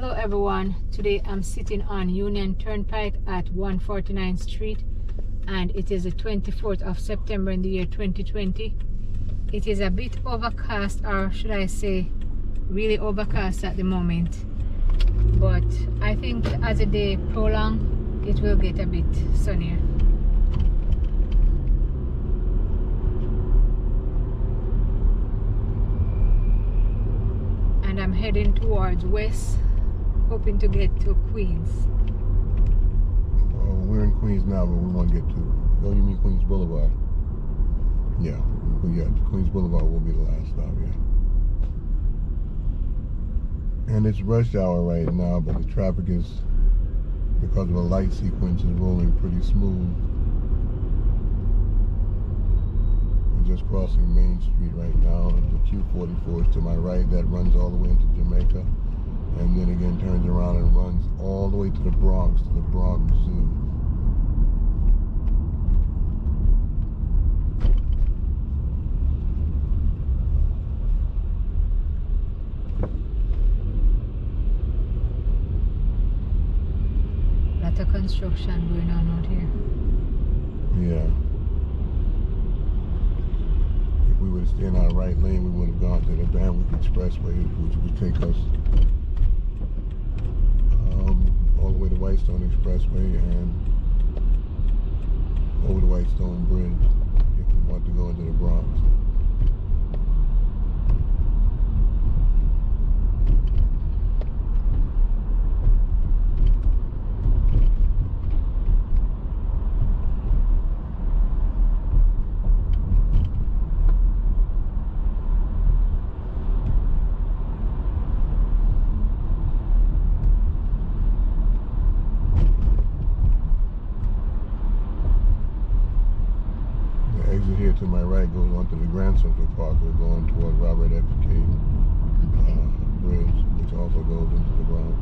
Hello everyone, today I'm sitting on Union Turnpike at 149th Street and it is the 24th of September in the year 2020. It is a bit overcast, or should I say really overcast at the moment, but I think as the day prolongs it will get a bit sunnier. And I'm heading towards west, hoping to get to Queens. Well, we're in Queens now, but we want to get to, oh, you mean Queens Boulevard? Yeah, Queens Boulevard will be the last stop, yeah. And it's rush hour right now, but the traffic is, because of a light sequence, is rolling pretty smooth. We're just crossing Main Street right now. The Q44 is to my right, that runs all the way into Jamaica. And then again turns around and runs all the way to the Bronx, to the Bronx Zoo. Lot of construction going on out here. Yeah. If we would have stayed in our right lane, we would have gone to the Banwick Expressway, which would take us all the way to Whitestone Expressway and over the Whitestone Bridge if we want to go into the Bronx. Here to my right goes onto the Grand Central Park. We're going toward Robert F. King Bridge, which also goes into the Bronx.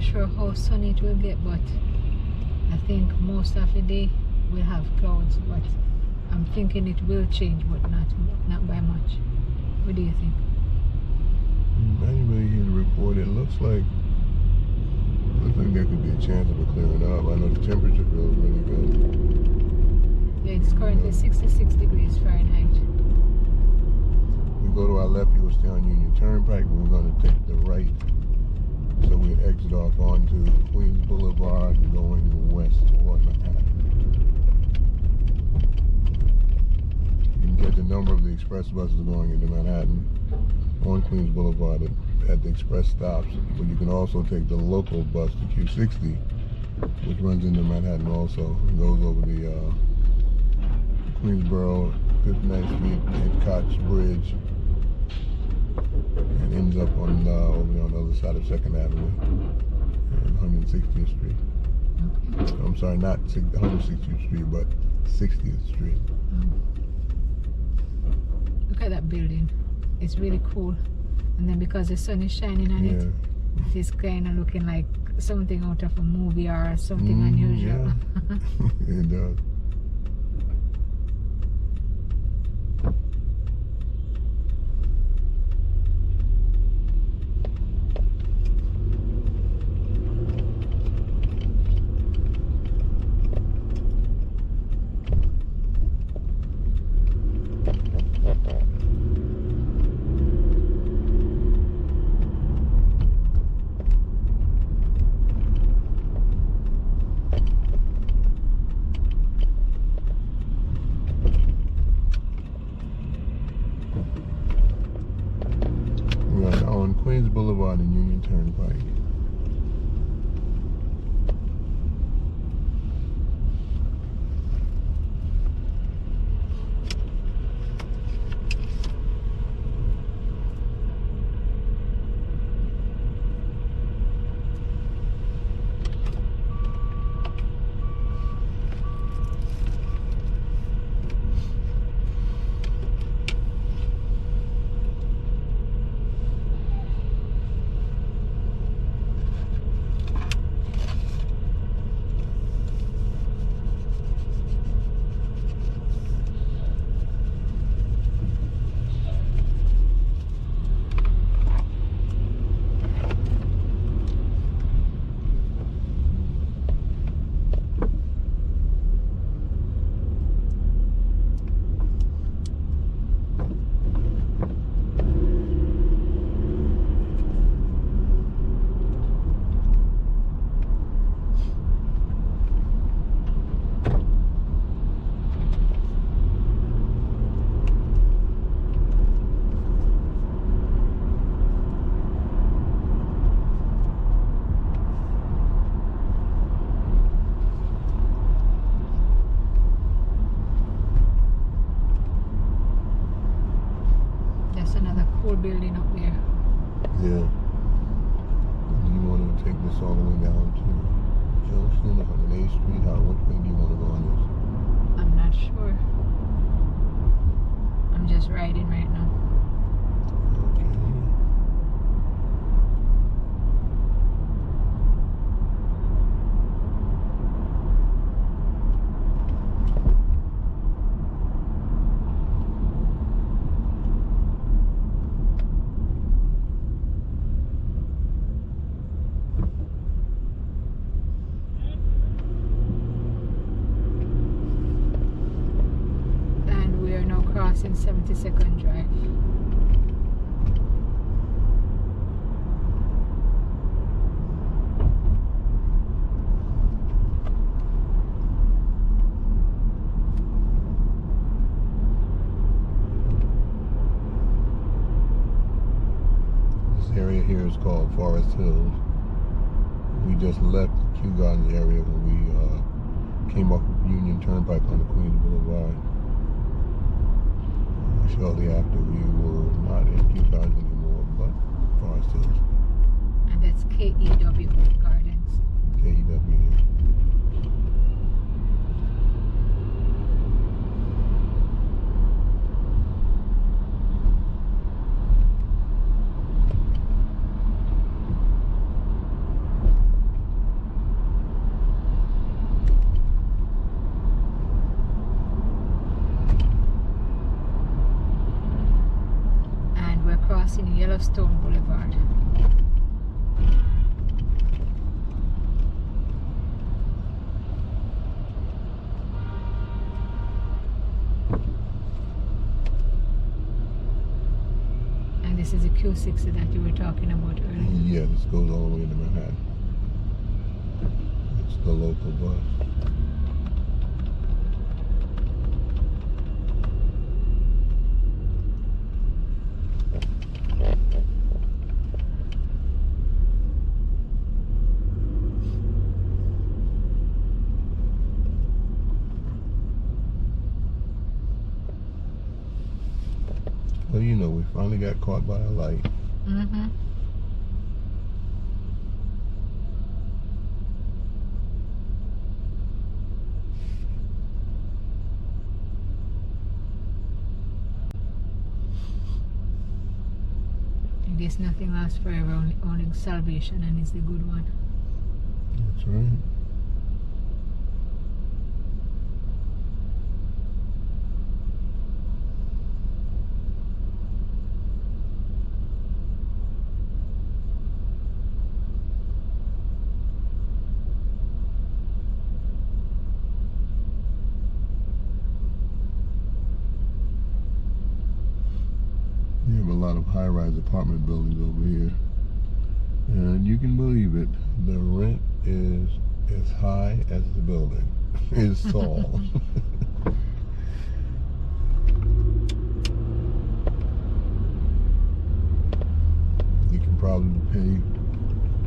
Sure how sunny it will get, but I think most of the day we'll have clouds, but I'm thinking it will change, but not by much. What do you think? I didn't really hear the report. It looks like there could be a chance of it clearing up. I know the temperature feels really good. Yeah, it's currently 66 degrees Fahrenheit. We go to our left, you will stay on Union Turnpike, but we're going to take the right. So we exit off onto Queens Boulevard going west toward Manhattan. You can catch a number of the express buses going into Manhattan on Queens Boulevard at the express stops. But you can also take the local bus, the Q60, which runs into Manhattan also. It goes over the Queensboro, 59th Street, Hitchcock's Bridge, and ends up on over there on the other side of 2nd Avenue and 160th Street. Okay. I'm sorry, not 160th Street, but 60th Street. Look at that building. It's really cool. And then because the sun is shining on it, it is kind of looking like something out of a movie or something unusual. Yeah. It does. On Queens Boulevard and Union Turnpike. building up there. Yeah. Do you want to take this all the way down to Junction, 108th Street? Which way do you want to go on this? I'm not sure. I'm just riding right now. Okay. And we are now crossing 72nd Drive. This area here is called Forest Hills. We just left Kew Gardens area when we came off Union Turnpike on the Queens Boulevard. Shortly after, we were not in Kew Gardens anymore, but Forest Hills. And that's KEW Gardens. KEW. And we're crossing Yellowstone Boulevard. And this is the Q60 that you were talking about earlier. Yeah, this goes all the way to Manhattan. It's the local bus. Well, you know, we finally got caught by a light. Mm-hmm. I guess nothing lasts forever, only salvation, and it's the good one. That's right. You have a lot of high-rise apartment buildings over here. And you can believe it, the rent is as high as the building is tall. You can probably pay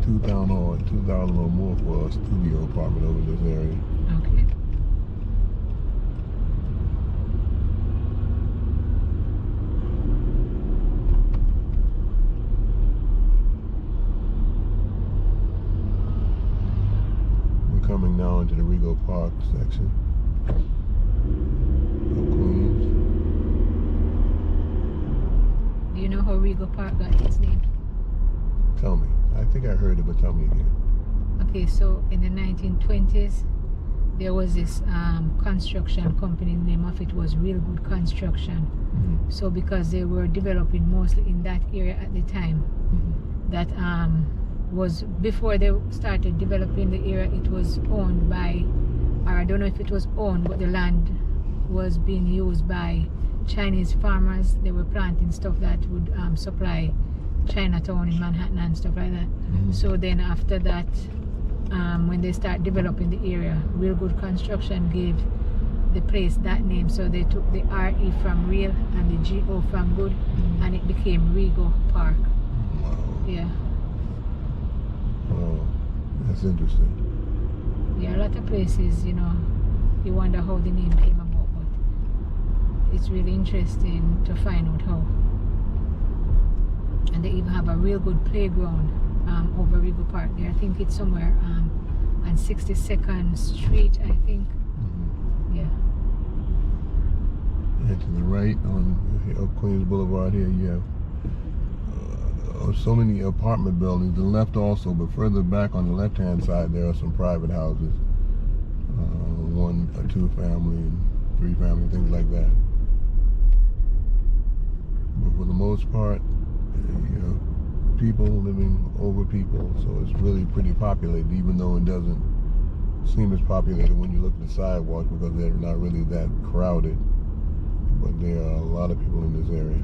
$2,000 or more for a studio apartment over this area. Okay. Coming now into the Rego Park section of Queens. Do you know how Rego Park got its name? Tell me. I think I heard it, but tell me again. Okay, so in the 1920s, there was this construction company. The name of it was Real Good Construction. Mm-hmm. So because they were developing mostly in that area at the time, Mm-hmm. that was before they started developing the area, it was owned by, or I don't know if it was owned, but the land was being used by Chinese farmers. They were planting stuff that would supply Chinatown in Manhattan and stuff like that. Mm-hmm. So then after that, when they start developing the area, Real Good Construction gave the place that name. So they took the RE from real and the GO from good, and it became Rego Park. Wow. Yeah. Wow. That's interesting. Yeah, a lot of places, you know, you wonder how the name came about, but it's really interesting to find out how. And they even have a real good playground over Regal Park there. I think it's somewhere on 62nd Street, I think. Yeah. And to the right on Queens Boulevard here, you have so many apartment buildings. The left also, but further back on the left-hand side, there are some private houses. 1 or 2 family and 3 family, things like that. But for the most part, people living over people, so it's really pretty populated, even though it doesn't seem as populated when you look at the sidewalks because they're not really that crowded. But there are a lot of people in this area.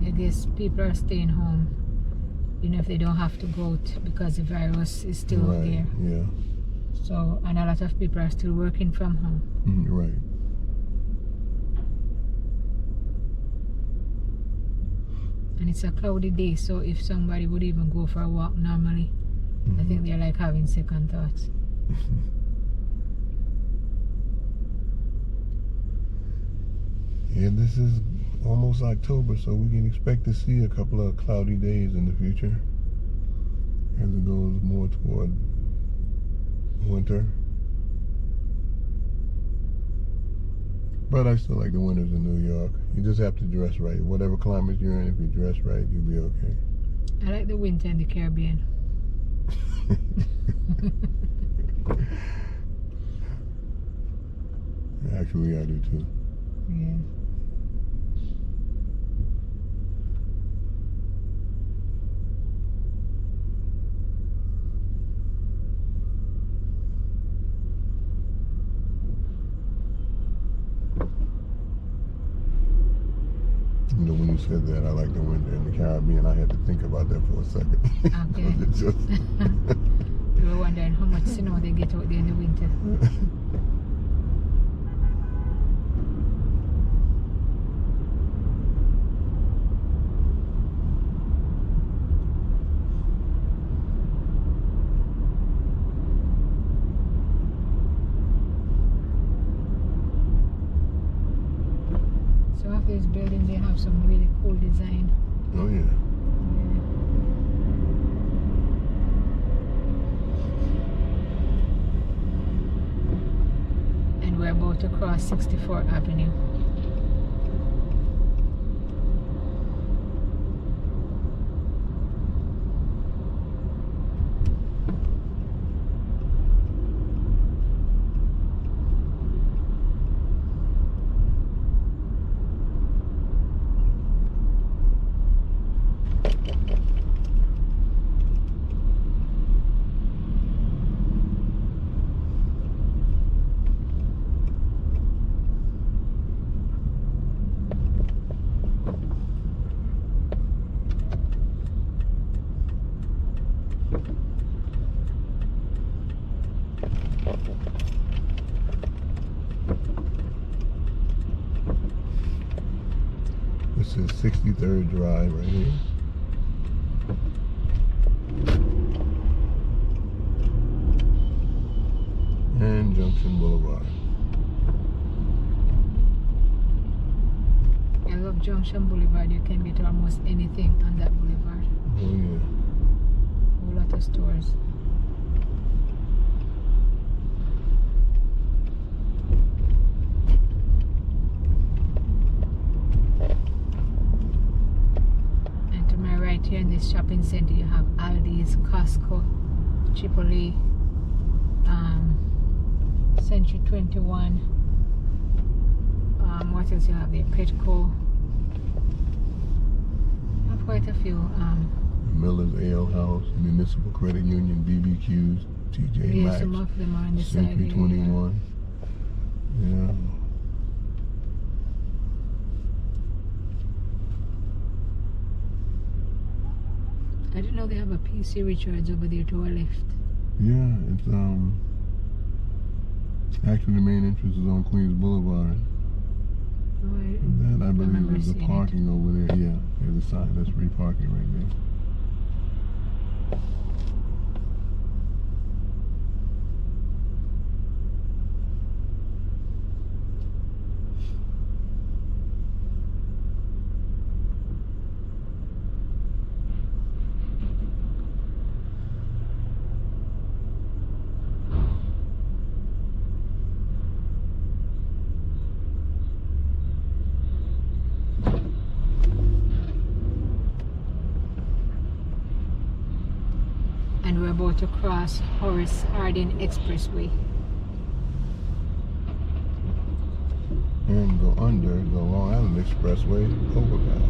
I guess people are staying home, if they don't have to go out because the virus is still there. Yeah. So, and a lot of people are still working from home. Right. And it's a cloudy day, so if somebody would even go for a walk normally, I think they're like having second thoughts. Yeah, this is almost October, so we can expect to see a couple of cloudy days in the future as it goes more toward winter. But I still like the winters in New York. You just have to dress right. Whatever climate you're in, if you dress right, you'll be okay. I like the winter in the Caribbean. Actually, I do too. Yeah. When you said that, I like the winter in the Caribbean, I had to think about that for a second. Okay. You were wondering how much snow they get out there in the winter. Some of these buildings, they have some really cool design. Oh yeah. And we're about to cross 64th Avenue. This is 63rd Drive right here. And Junction Boulevard. I love Junction Boulevard. You can get almost anything on that boulevard. Oh yeah. A whole lot of stores. And to my right here in this shopping center, you have Aldi's, Costco, AAA, Century 21. What else you have there? Petco. You have quite a few. Miller's Ale House, Municipal Credit Union, BBQs, TJ Yeah, Maxx, some of them are on the side. Century 21. Yeah. I didn't know they have a PC Richards over there to our left. Yeah, it's actually the main entrance is on Queens Boulevard. Oh, And that I believe remember is the seeing parking over there. Yeah, there's a sign that's free parking right there. about to cross Horace Harding Expressway. And go under the Long Island Expressway overpass.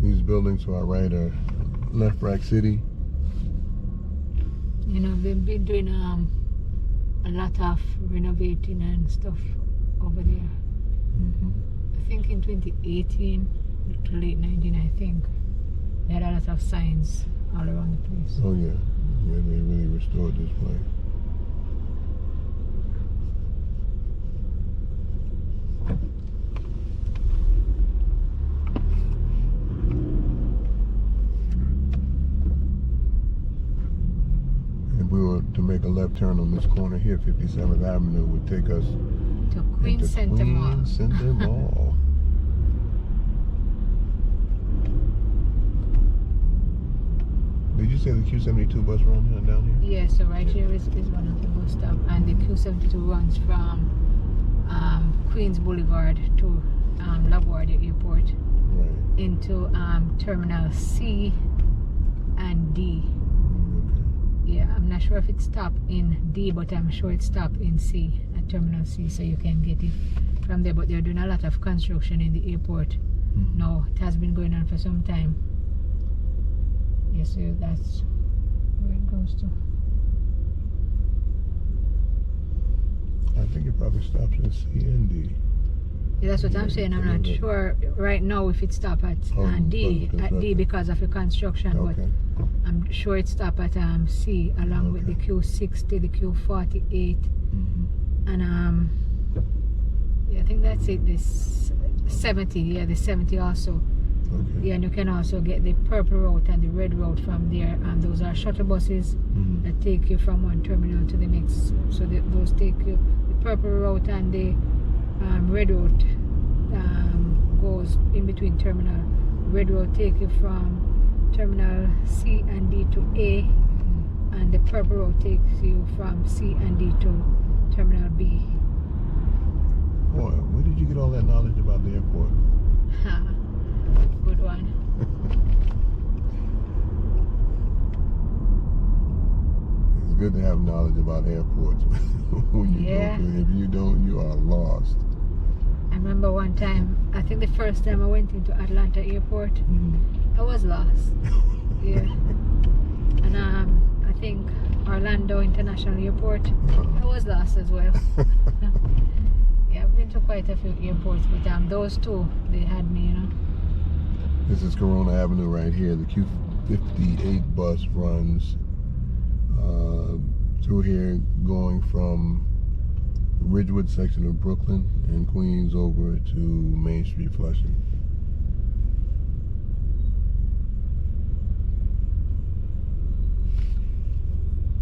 These buildings to our right are Left Rack City. You know, they've been doing a lot of renovating and stuff over there. I think in 2018 to late 19, I think they had a lot of signs all around the place. Oh yeah, yeah, they really restored this place. If we were to make a left turn on this corner here, 57th Avenue would take us To Queen into Center Mall. Queen Center Mall. Did you say the Q72 bus run down here? Yeah, so right here is one of the bus stops, and the Q72 runs from Queens Boulevard to LaGuardia Airport Right. into Terminal C and D. Okay. Yeah, I'm not sure if it stopped in D, but I'm sure it stopped in C, at Terminal C, so you can get it from there. But they're doing a lot of construction in the airport. No, it has been going on for some time. Yes, so that's where it goes to. I think it probably stops in C and D. Yeah, that's what I'm saying. I'm not sure right now if it stopped at D, because of the construction, Okay. but I'm sure it stopped at C along with the Q60, the Q48, and yeah, I think that's it. This 70, yeah, the 70 also. Okay. Yeah, and you can also get the purple route and the red route from there, and those are shuttle buses that take you from one terminal to the next. So those take you, the purple route and the red route goes in between terminal. Red route take you from terminal C and D to A, and the purple route takes you from C and D to terminal B. Boy, where did you get all that knowledge about the airport? Good one. It's good to have knowledge about airports when you go to. If you don't, you are lost. I remember one time, I think the first time I went into Atlanta Airport, I was lost. Yeah. And I think Orlando International Airport, I was lost as well. Yeah, I've been to quite a few airports, but those two, they had me, you know. This is Corona Avenue right here. The Q58 bus runs through here, going from Ridgewood section of Brooklyn and Queens over to Main Street, Flushing.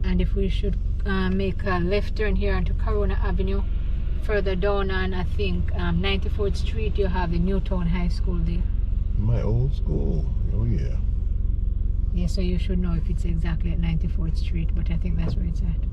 And if we should make a left turn here onto Corona Avenue, further down on, I think, 94th Street, you have the Newtown High School there. My old school. Oh yeah. Yeah, so you should know if it's exactly at 94th Street, but I think that's where it's at.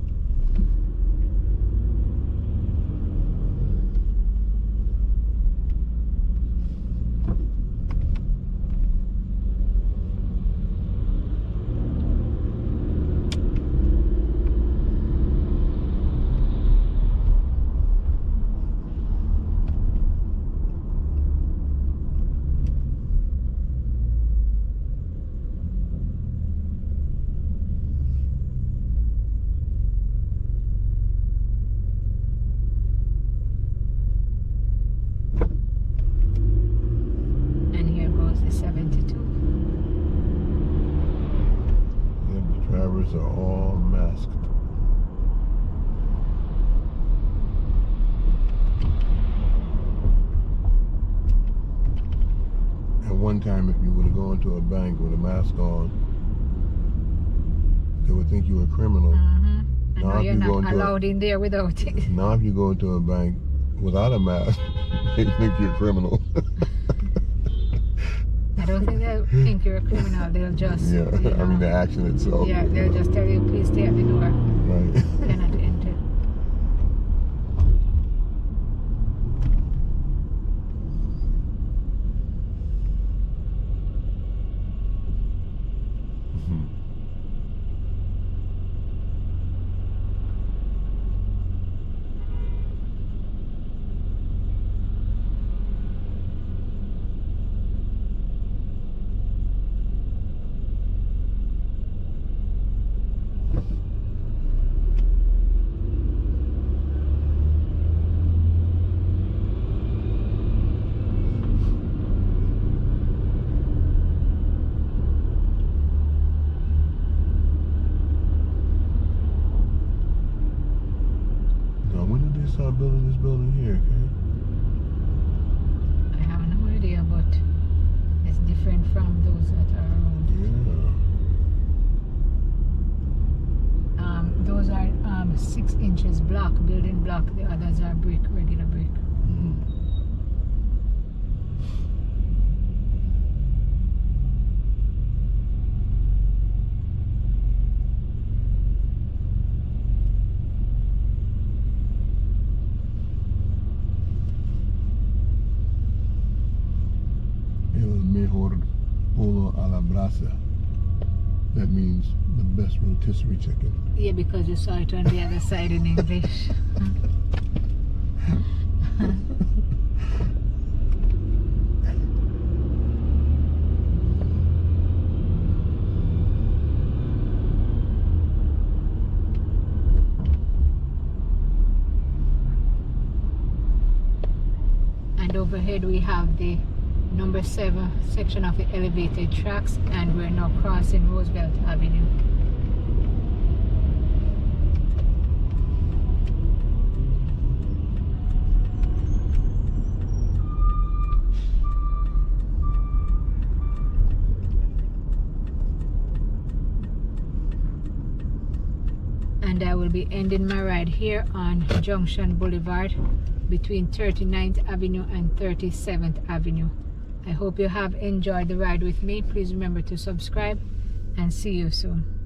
Are all masked. At one time, if you were to go into a bank with a mask on, they would think you were a criminal. I know you're not allowed in there without it. Now if you go into a bank without a mask, they think you're a criminal. I don't think they'll think you're a criminal. They'll just, yeah, you know, I mean the action itself. Yeah, they'll just tell you, please stay at the door. Right. Cannot enter. Start building this building here, okay? I have no idea, but it's different from those that are around. Yeah. Those are 6 inches block, building block. The others are brick, regular brick. Mejor pollo a la brasa. That means the best rotisserie chicken. Yeah, because you saw it on the other side in English. And overhead we have the number 7 section of the elevated tracks, and we're now crossing Roosevelt Avenue. And I will be ending my ride here on Junction Boulevard between 39th Avenue and 37th Avenue. I hope you have enjoyed the ride with me. Please remember to subscribe and see you soon.